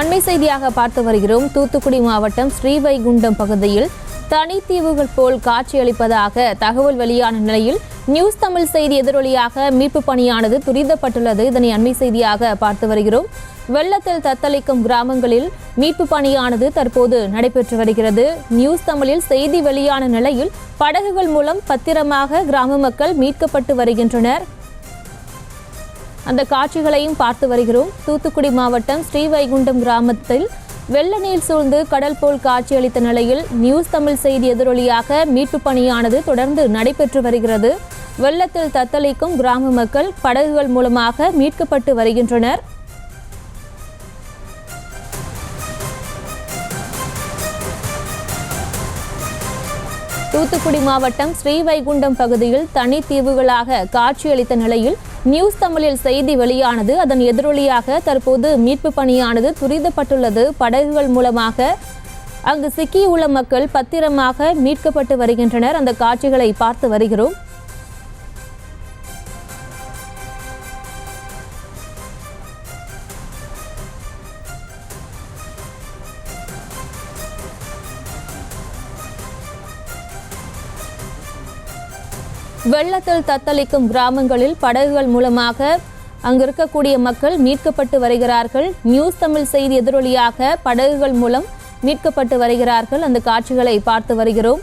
அண்மை செய்தியாக பார்த்து வருகிறோம். தூத்துக்குடி மாவட்டம் ஸ்ரீவைகுண்டம் பகுதியில் தனித்தீவுகள் போல் காட்சியளிப்பதாக தகவல் வெளியான நிலையில் நியூஸ் தமிழ் செய்தி எதிரொலியாக மீட்பு பணியானது துரிதப்பட்டுள்ளது. இதனை அண்மை செய்தியாக பார்த்து வருகிறோம். வெள்ளத்தில் தத்தளிக்கும் கிராமங்களில் மீட்பு பணியானது தற்போது நடைபெற்று வருகிறது. நியூஸ் தமிழில் செய்தி வெளியான நிலையில் படகுகள் மூலம் பத்திரமாக கிராம மக்கள் மீட்கப்பட்டு வருகின்றனர். அந்த காட்சிகளையும் பார்த்து வருகிறோம். தூத்துக்குடி மாவட்டம் ஸ்ரீவைகுண்டம் கிராமத்தில் வெள்ள நீர் சூழ்ந்து கடல் போல் காட்சியளித்த நிலையில் நியூஸ் தமிழ் செய்தி எதிரொலியாக மீட்பு பணியானது தொடர்ந்து நடைபெற்று வருகிறது. வெள்ளத்தில் தத்தளிக்கும் கிராம மக்கள் படகுகள் மூலமாக மீட்கப்பட்டு வருகின்றனர். தூத்துக்குடி மாவட்டம் ஸ்ரீவைகுண்டம் பகுதியில் தனித்தீவுகளாக காட்சியளித்த நிலையில் நியூஸ் தமிழில் செய்தி வெளியானது. அதன் எதிரொலியாக தற்போது மீட்பு பணியானது துரிதப்பட்டுள்ளது. படகுகள் மூலமாக அங்கு சிக்கியுள்ள மக்கள் பத்திரமாக மீட்கப்பட்டு வருகின்றனர். அந்த காட்சிகளை பார்த்து வருகிறோம். வெள்ளத்தில் தத்தளிக்கும் கிராமங்களில் படகுகள் மூலமாக அங்கு இருக்கக்கூடிய மக்கள் மீட்கப்பட்டு வருகிறார்கள். நியூஸ் தமிழ் செய்தி எதிரொலியாக படகுகள் மூலம் மீட்கப்பட்டு வருகிறார்கள். அந்த காட்சிகளை பார்த்து வருகிறோம்.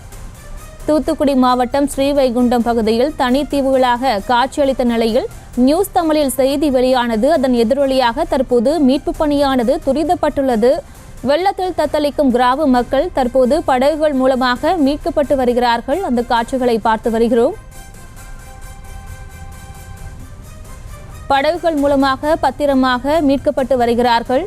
தூத்துக்குடி மாவட்டம் ஸ்ரீவைகுண்டம் பகுதியில் தனித்தீவுகளாக காட்சியளித்த நிலையில் நியூஸ் தமிழில் செய்தி வெளியானது. அதன் எதிரொலியாக தற்போது மீட்பு பணியானது துரிதப்பட்டுள்ளது. வெள்ளத்தில் தத்தளிக்கும் கிராம மக்கள் தற்போது படகுகள் மூலமாக மீட்கப்பட்டு வருகிறார்கள். அந்த காட்சிகளை பார்த்து வருகிறோம். படகுகள் மூலமாக பத்திரமாக மீட்கப்பட்டு வருகிறார்கள்.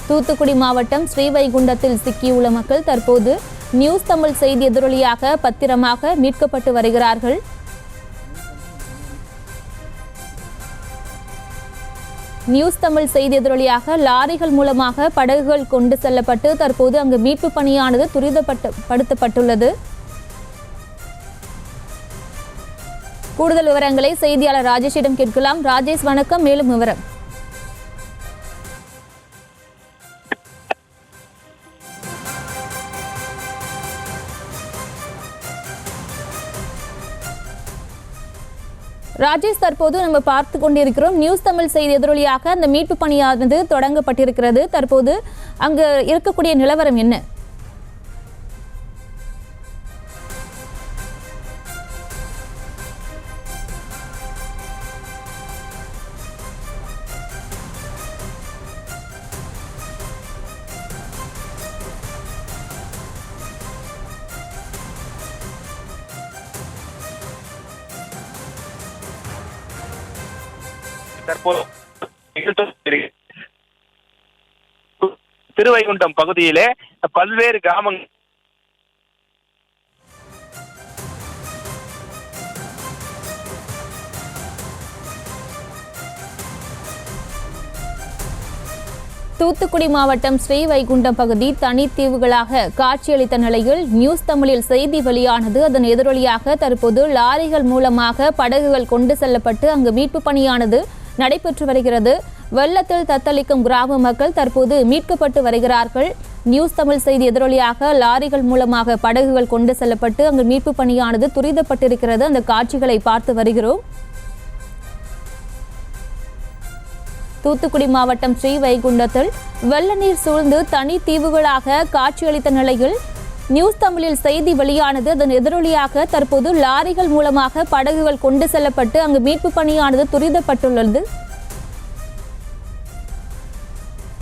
தூத்துக்குடி மாவட்டம் ஸ்ரீவைகுண்டத்தில் சிக்கியுள்ள மக்கள் தற்போது நியூஸ் தமிழ் செய்தி எதிரொலியாக பத்திரமாக மீட்கப்பட்டு வருகிறார்கள். நியூஸ் தமிழ் செய்தி எதிரொலியாக லாரிகள் மூலமாக படகுகள் கொண்டு செல்லப்பட்டு தற்போது அங்கு மீட்பு பணியானது துரிதப்படுத்தப்பட்டுள்ளது. கூடுதல் விவரங்களை செய்தியாளர் ராஜேஷிடம் கேட்கலாம். ராஜேஷ், வணக்கம். மேலும் விவரம். ராஜேஷ், தற்போது நம்ம பார்த்து கொண்டிருக்கிறோம் நியூஸ் தமிழ் செய்தி எதிரொலியாக அந்த மீட்பு பணியானது தொடங்கப்பட்டிருக்கிறது. தற்போது அங்கு இருக்கக்கூடிய நிலவரம் என்ன? திருவைகுண்டம் பகுதியிலே பல்வேறு கிராமங்கள் தூத்துக்குடி மாவட்டம் ஸ்ரீவைகுண்டம் பகுதி தனித்தீவுகளாக காட்சியளித்த நிலையில் நியூஸ் தமிழில் செய்தி வெளியானது. அதன் எதிரொலியாக தற்போது லாரிகள் மூலமாக படகுகள் கொண்டு செல்லப்பட்டு அங்கு மீட்பு பணியானது நடைபெற்று வருகிறது. வெள்ளத்தில் தத்தளிக்கும் கிராம மக்கள் தற்போது மீட்கப்பட்டு வருகிறார்கள். நியூஸ் தமிழ் செய்தி எதிரொலியாக லாரிகள் மூலமாக படகுகள் கொண்டு செல்லப்பட்டு அங்கு மீட்பு பணியானது துரிதப்பட்டிருக்கிறது. அந்த காட்சிகளை பார்த்து வருகிறோம். தூத்துக்குடி மாவட்டம் ஸ்ரீவைகுண்டத்தில் வெள்ள நீர் சூழ்ந்து தனித்தீவுகளாக காட்சியளித்த நிலையில் நியூஸ் தமிழில் செய்தி வெளியானது. அதன் எதிரொலியாக தற்போது லாரிகள் மூலமாக படகுகள் கொண்டு செல்லப்பட்டு அங்கு மீட்பு பணியானது துரிதப்பட்டுள்ளது.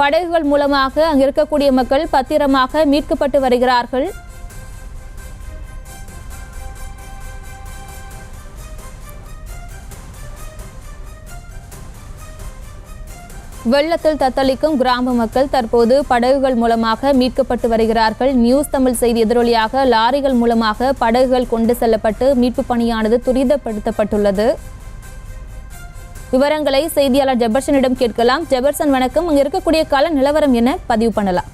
படகுகள் மூலமாக அங்கு இருக்கக்கூடிய மக்கள் பத்திரமாக மீட்கப்பட்டு வருகிறார்கள். வெள்ளத்தில் தத்தளிக்கும் கிராம மக்கள் தற்போது படகுகள் மூலமாக மீட்கப்பட்டு வருகிறார்கள். நியூஸ் தமிழ் செய்தி எதிரொலியாக லாரிகள் மூலமாக படகுகள் கொண்டு செல்லப்பட்டு மீட்பு பணியானது துரிதப்படுத்தப்பட்டுள்ளது. விவரங்களை செய்தியாளர் ஜெபர்சனிடம் கேட்கலாம். ஜெபர்சன், வணக்கம். அங்கு இருக்கக்கூடிய கள நிலவரம் என்ன? பதிவு பண்ணலாம்.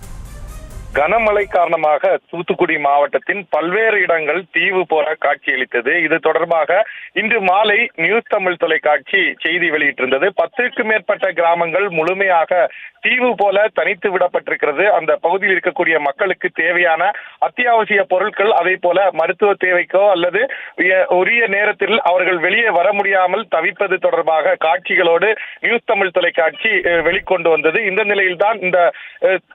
கனமழை காரணமாக தூத்துக்குடி மாவட்டத்தின் பல்வேறு இடங்கள் தீவு போல காட்சியளித்தது. இது தொடர்பாக இன்று மாலை நியூஸ் தமிழ் தொலைக்காட்சி செய்தி வெளியிட்டிருந்தது. 10க்கும் மேற்பட்ட கிராமங்கள் முழுமையாக தீவு போல தனித்து விடப்பட்டிருக்கிறது. அந்த பகுதியில் இருக்கக்கூடிய மக்களுக்கு தேவையான அத்தியாவசிய பொருட்கள், அதே போல மருத்துவ தேவைக்கோ அல்லது உரிய நேரத்தில் அவர்கள் வெளியே வர முடியாமல் தவிப்பது தொடர்பாக காட்சிகளோடு நியூஸ் தமிழ் தொலைக்காட்சி வெளிக்கொண்டு வந்தது. இந்த நிலையில்தான் இந்த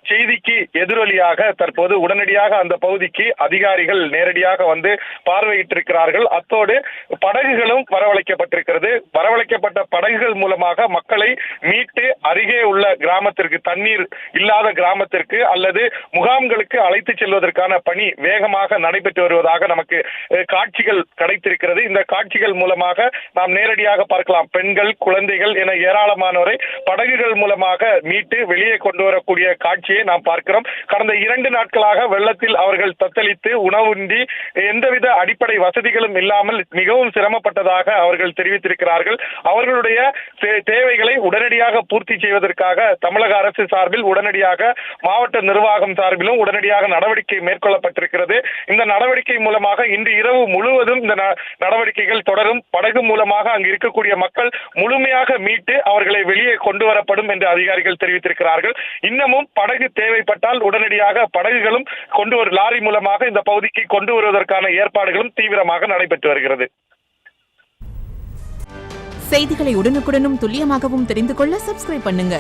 செய்திக்கு எதிரொலியாக தற்போது உடனடியாக அந்த பகுதிக்கு அதிகாரிகள் நேரடியாக வந்து பார்வையிட்டிருக்கிறார்கள். அத்தோடு படகுகளும் வரவழைக்கப்பட்டிருக்கிறது. வரவழைக்கப்பட்ட படகுகள் மூலமாக மக்களை மீட்டு அருகே உள்ள கிராமத்திற்கு, தண்ணீர் இல்லாத கிராமத்திற்கு அல்லது முகாம்களுக்கு அழைத்து செல்வதற்கான பணி வேகமாக நடைபெற்று வருவதாக நமக்கு காட்சிகள் கிடைத்திருக்கிறது. இந்த காட்சிகள் மூலமாக நாம் நேரடியாக பார்க்கலாம். பெண்கள், குழந்தைகள் என ஏராளமானோரை படகுகள் மூலமாக மீட்டு வெளியே கொண்டு வரக்கூடிய காட்சியை நாம் பார்க்கிறோம். கடந்த 2 நாட்களாக வெள்ளத்தில் அவர்கள் தத்தளித்து உணவுண்டி எந்தவித அடிப்படை வசதிகளும் இல்லாமல் மிகவும் சிரமப்பட்டதாக அவர்கள் தெரிவித்திருக்கிறார்கள். அவர்களுடைய தேவைகளை உடனடியாக பூர்த்தி செய்வதற்காக தமிழக அரசு சார்பில் உடனடியாக மாவட்ட நிர்வாகம் சார்பிலும் உடனடியாக நடவடிக்கை மேற்கொள்ளப்பட்டிருக்கிறது. இந்த நடவடிக்கை மூலமாக இன்று இரவு முழுவதும் இந்த நடவடிக்கைகள் தொடரும். படகு மூலமாக அங்கு இருக்கக்கூடிய மக்கள் முழுமையாக மீட்டு அவர்களை வெளியே கொண்டு வரப்படும் என்று அதிகாரிகள் தெரிவித்திருக்கிறார்கள். இன்னமும் படகு தேவைப்பட்டால் உடனடியாக படகுகளும் லாரி மூலமாக இந்த பகுதிக்கு கொண்டு வருவதற்கான ஏற்பாடுகளும் தீவிரமாக நடைபெற்று வருகிறது. செய்திகளை உடனுக்குடனும் துல்லியமாகவும் தெரிந்து கொள்ள சப்ஸ்கிரைப் பண்ணுங்க.